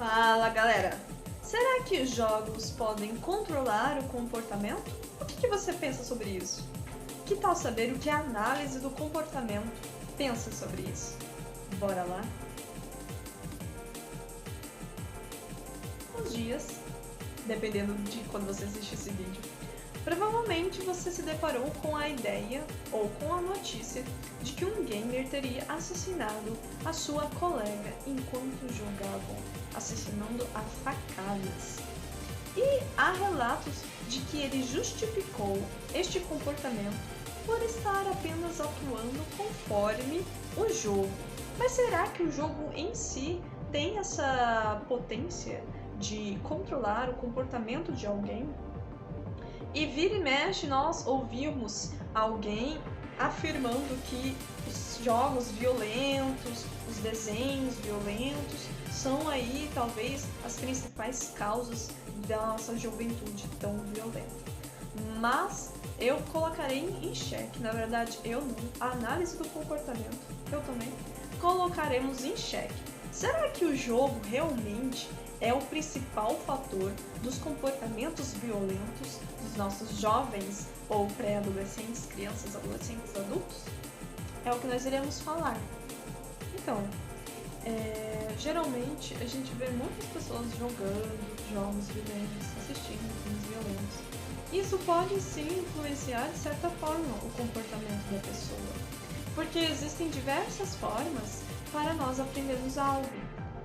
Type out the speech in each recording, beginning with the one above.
Fala galera! Será que os jogos podem controlar o comportamento? O que você pensa sobre isso? Que tal saber o que a análise do comportamento pensa sobre isso? Bora lá? Uns dias, dependendo de quando você assiste esse vídeo, provavelmente você se deparou com a ideia ou com a notícia de que um gamer teria assassinado a sua colega enquanto jogavam, assassinando a facadas. E há relatos de que ele justificou este comportamento por estar apenas atuando conforme o jogo. Mas será que o jogo em si tem essa potência de controlar o comportamento de alguém? E vira e mexe nós ouvimos alguém afirmando que os jogos violentos, os desenhos violentos são aí talvez as principais causas da nossa juventude tão violenta. Mas eu colocarei em xeque, na verdade eu não, a análise do comportamento, eu também, colocaremos em xeque. Será que o jogo realmente é o principal fator dos comportamentos violentos dos nossos jovens ou pré-adolescentes, crianças, adolescentes, adultos? É o que nós iremos falar. Então, geralmente a gente vê muitas pessoas jogando jogos violentos, assistindo filmes violentos. Isso pode sim influenciar de certa forma o comportamento da pessoa, porque existem diversas formas para nós aprendermos algo.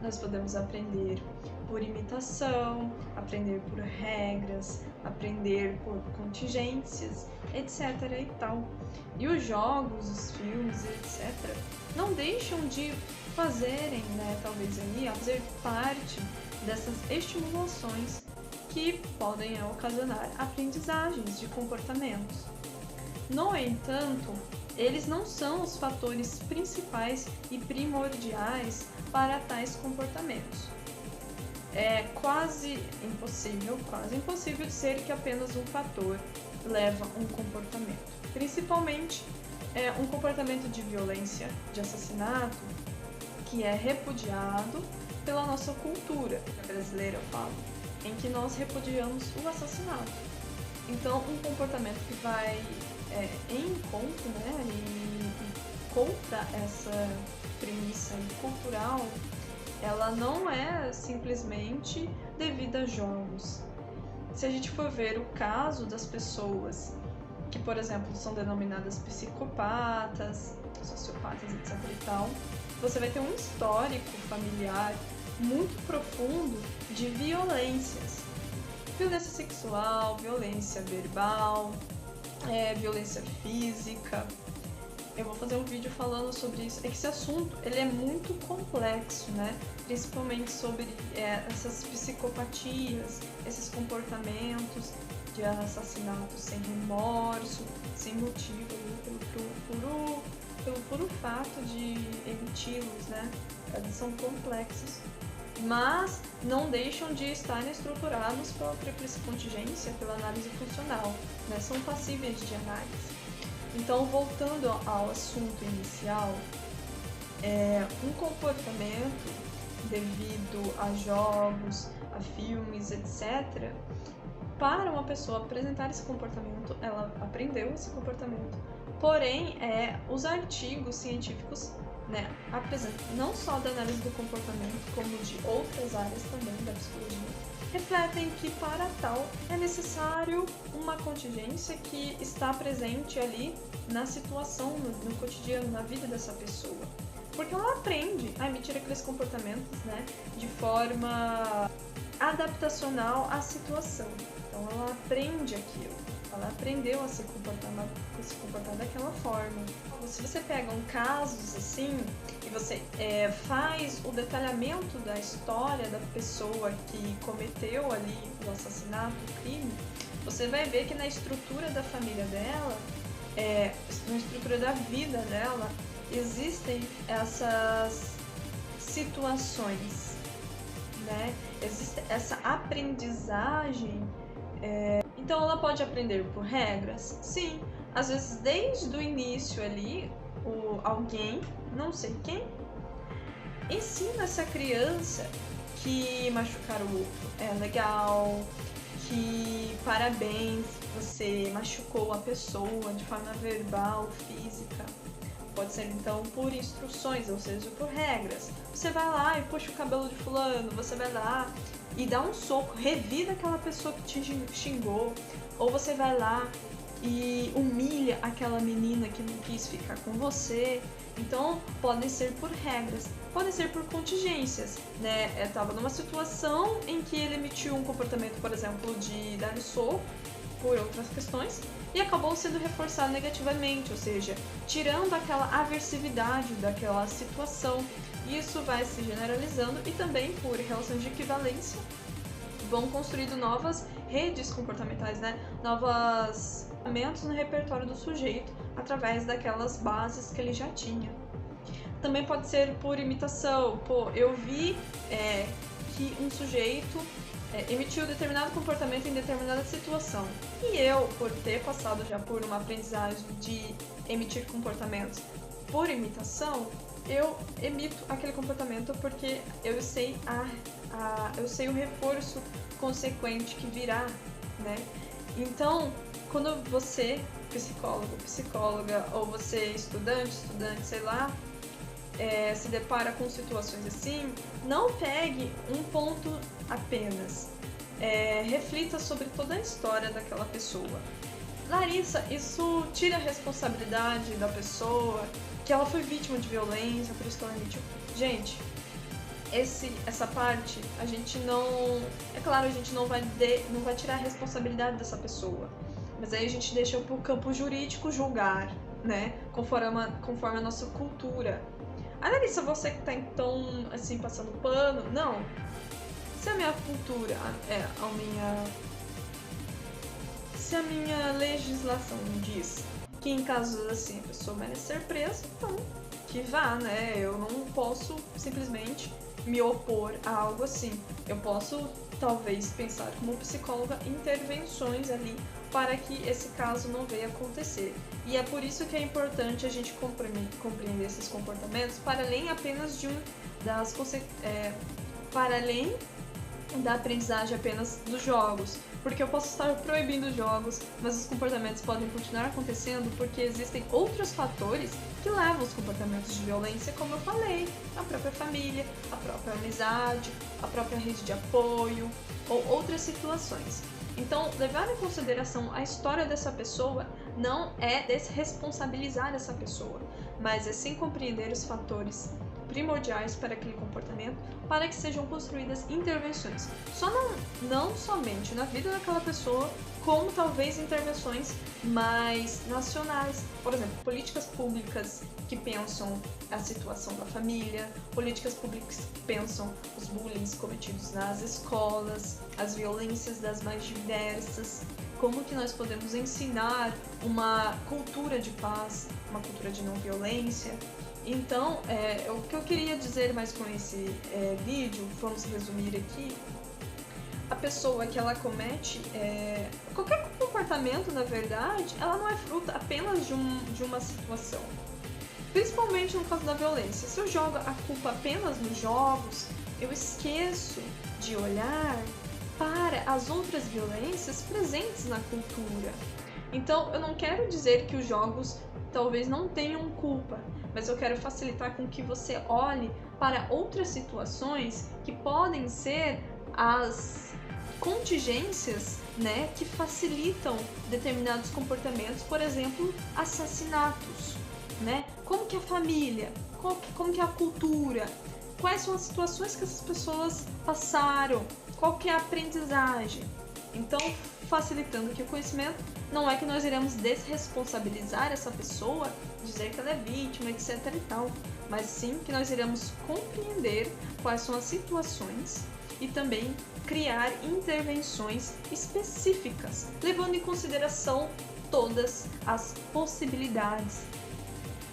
Nós podemos aprender por imitação, aprender por regras, aprender por contingências, etc. e tal. E os jogos, os filmes, etc. não deixam de fazerem, talvez aí, fazer parte dessas estimulações que podem ocasionar aprendizagens de comportamentos. No entanto, eles não são os fatores principais e primordiais para tais comportamentos. É quase impossível dizer que apenas um fator leva um comportamento. Principalmente um comportamento de violência, de assassinato, que é repudiado pela nossa cultura brasileira, eu falo, em que nós repudiamos o assassinato. Então, um comportamento que vai em encontro, e contra essa premissa cultural, ela não é simplesmente devida a jogos. Se a gente for ver o caso das pessoas que, por exemplo, são denominadas psicopatas, sociopatas, etc. e tal, você vai ter um histórico familiar muito profundo de violências. Violência sexual, violência verbal, violência física. Eu vou fazer um vídeo falando sobre isso. É que esse assunto ele é muito complexo, principalmente sobre essas psicopatias, esses comportamentos de assassinato sem remorso, sem motivo, pelo puro fato de emiti-los, Eles são complexos, mas não deixam de estarem estruturados pela tríplice contingência, pela análise funcional, são passíveis de análise. Então, voltando ao assunto inicial, um comportamento devido a jogos, a filmes, etc., para uma pessoa apresentar esse comportamento, ela aprendeu esse comportamento. Porém, os artigos científicos apresentam, não só da análise do comportamento, como de outras áreas também da psicologia, refletem que para tal é necessário uma contingência que está presente ali na situação, no cotidiano, na vida dessa pessoa. Porque ela aprende a emitir aqueles comportamentos de forma adaptacional à situação. Então ela aprende aquilo, ela aprendeu a se comportar daquela forma. Se você pega casos assim e você faz o detalhamento da história da pessoa que cometeu ali o assassinato, o crime, você vai ver que na estrutura da família dela, na estrutura da vida dela, existem essas situações, existe essa aprendizagem. Então ela pode aprender por regras? Sim. Às vezes desde o início ali, alguém, não sei quem, ensina essa criança que machucar o outro é legal, que parabéns, você machucou a pessoa de forma verbal, física. Pode ser então por instruções, ou seja, por regras. Você vai lá e puxa o cabelo de fulano, você vai lá e dá um soco, revida aquela pessoa que te xingou, ou você vai lá e humilha aquela menina que não quis ficar com você. Então, podem ser por regras, podem ser por contingências, né? Eu tava numa situação em que ele emitiu um comportamento, por exemplo, de dar soco por outras questões e acabou sendo reforçado negativamente, ou seja, tirando aquela aversividade daquela situação. Isso vai se generalizando e também por relações de equivalência vão construindo novas redes comportamentais, né? Novos elementos no repertório do sujeito através daquelas bases que ele já tinha. Também pode ser por imitação. Pô, eu vi que um sujeito emitiu determinado comportamento em determinada situação. E eu, por ter passado já por uma aprendizagem de emitir comportamentos por imitação, eu emito aquele comportamento porque eu sei eu sei o reforço consequente que virá, né? Então, quando você, psicólogo, psicóloga, ou você estudante, sei lá, se depara com situações assim, não pegue um ponto apenas. Reflita sobre toda a história daquela pessoa. Larissa, isso tira a responsabilidade da pessoa, que ela foi vítima de violência, por isso que ela emitiu. Gente, essa parte, a gente não... É claro, a gente não vai tirar a responsabilidade dessa pessoa, mas aí a gente deixa pro campo jurídico julgar, né? Conforme a nossa cultura. Larissa, você que tá então, assim, passando pano, não. Se a minha cultura, se a minha legislação diz que em casos assim a pessoa merece ser presa, então que vá, né? Eu não posso simplesmente me opor a algo assim. Eu posso, talvez, pensar como psicóloga intervenções ali para que esse caso não venha acontecer. E é por isso que é importante a gente compreender esses comportamentos para além apenas para além da aprendizagem apenas dos jogos, porque eu posso estar proibindo jogos, mas os comportamentos podem continuar acontecendo porque existem outros fatores que levam aos comportamentos de violência, como eu falei, a própria família, a própria amizade, a própria rede de apoio ou outras situações. Então, levar em consideração a história dessa pessoa não é desresponsabilizar essa pessoa, mas é sim compreender os fatores primordiais para aquele comportamento, para que sejam construídas intervenções. Não somente na vida daquela pessoa, como talvez intervenções mais nacionais. Por exemplo, políticas públicas que pensam a situação da família, políticas públicas que pensam os bullying cometidos nas escolas, as violências das mais diversas, como que nós podemos ensinar uma cultura de paz, uma cultura de não violência. Então, o que eu queria dizer mais com esse vídeo, vamos resumir aqui, a pessoa que ela comete qualquer comportamento, na verdade, ela não é fruto apenas de uma situação. Principalmente no caso da violência. Se eu jogo a culpa apenas nos jogos, eu esqueço de olhar para as outras violências presentes na cultura. Então, eu não quero dizer que os jogos talvez não tenham culpa, mas eu quero facilitar com que você olhe para outras situações que podem ser as contingências, né, que facilitam determinados comportamentos, por exemplo, assassinatos, né? Como que a família, como que a cultura, quais são as situações que essas pessoas passaram, qual que é a aprendizagem. Então, facilitando aqui o conhecimento, não é que nós iremos desresponsabilizar essa pessoa, dizer que ela é vítima, etc e tal, mas sim que nós iremos compreender quais são as situações e também criar intervenções específicas, levando em consideração todas as possibilidades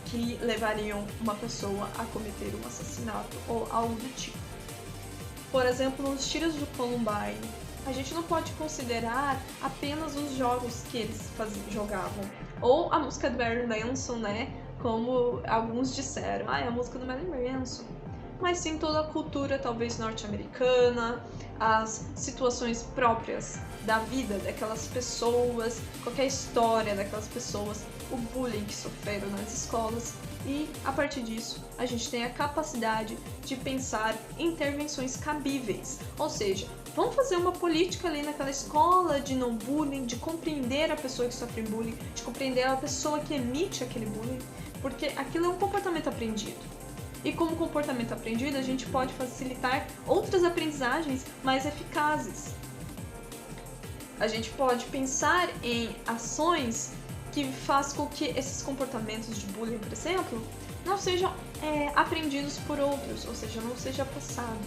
que levariam uma pessoa a cometer um assassinato ou algo do tipo. Por exemplo, nos tiros do Columbine, a gente não pode considerar apenas os jogos que eles jogavam, ou a música do Marilyn Manson, né? Como alguns disseram, é a música do Marilyn Manson. mas sim toda a cultura, talvez norte-americana, as situações próprias da vida daquelas pessoas, qualquer história daquelas pessoas, o bullying que sofreram nas escolas, e a partir disso a gente tem a capacidade de pensar em intervenções cabíveis, ou seja, vamos fazer uma política ali naquela escola de não bullying, de compreender a pessoa que sofre bullying, de compreender a pessoa que emite aquele bullying, porque aquilo é um comportamento aprendido. E como comportamento aprendido, a gente pode facilitar outras aprendizagens mais eficazes. A gente pode pensar em ações que faz com que esses comportamentos de bullying, por exemplo, não sejam aprendidos por outros, ou seja, não seja passado.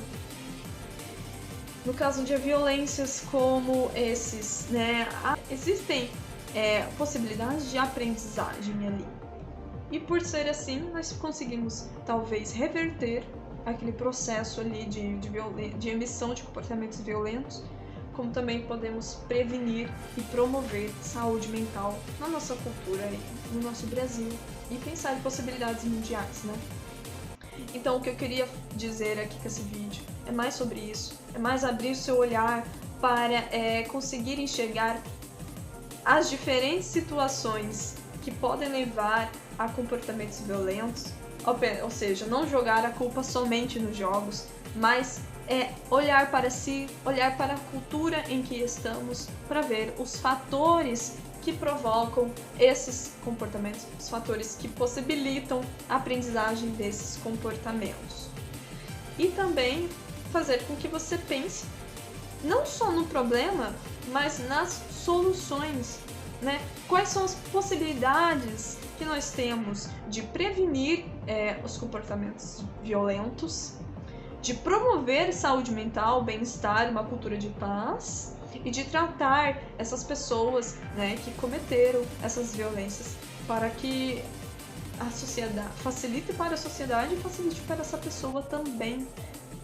No caso de violências como esses, né, existem possibilidades de aprendizagem ali. E por ser assim, nós conseguimos talvez reverter aquele processo ali de emissão de comportamentos violentos, como também podemos prevenir e promover saúde mental na nossa cultura aí, no nosso Brasil, e pensar em possibilidades mundiais, né? Então o que eu queria dizer aqui com esse vídeo é mais sobre isso, é mais abrir o seu olhar para conseguir enxergar as diferentes situações que podem levar a comportamentos violentos, ou seja, não jogar a culpa somente nos jogos, mas olhar para si, olhar para a cultura em que estamos, para ver os fatores que provocam esses comportamentos, os fatores que possibilitam a aprendizagem desses comportamentos. E também fazer com que você pense não só no problema, mas nas soluções, né? Quais são as possibilidades que nós temos de prevenir os comportamentos violentos, de promover saúde mental, bem-estar, uma cultura de paz, e de tratar essas pessoas, né, que cometeram essas violências, para que a sociedade facilite para a sociedade e facilite para essa pessoa também,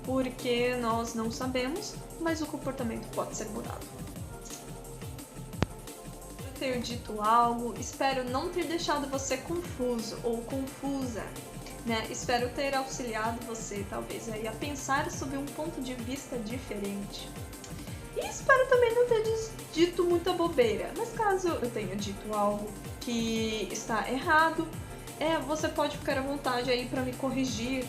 porque nós não sabemos, mas o comportamento pode ser mudado. Eu tenho dito algo, espero não ter deixado você confuso ou confusa, né? Espero ter auxiliado você, talvez, aí, a pensar sobre um ponto de vista diferente. E espero também não ter dito muita bobeira, mas caso eu tenha dito algo que está errado, você pode ficar à vontade aí para me corrigir.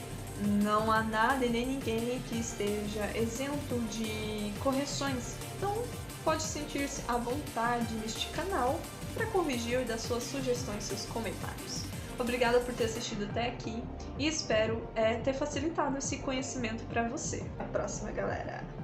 Não há nada e nem ninguém que esteja isento de correções, então pode sentir-se à vontade neste canal para corrigir e dar suas sugestões, seus comentários. Obrigada por ter assistido até aqui e espero ter facilitado esse conhecimento para você. Até a próxima, galera!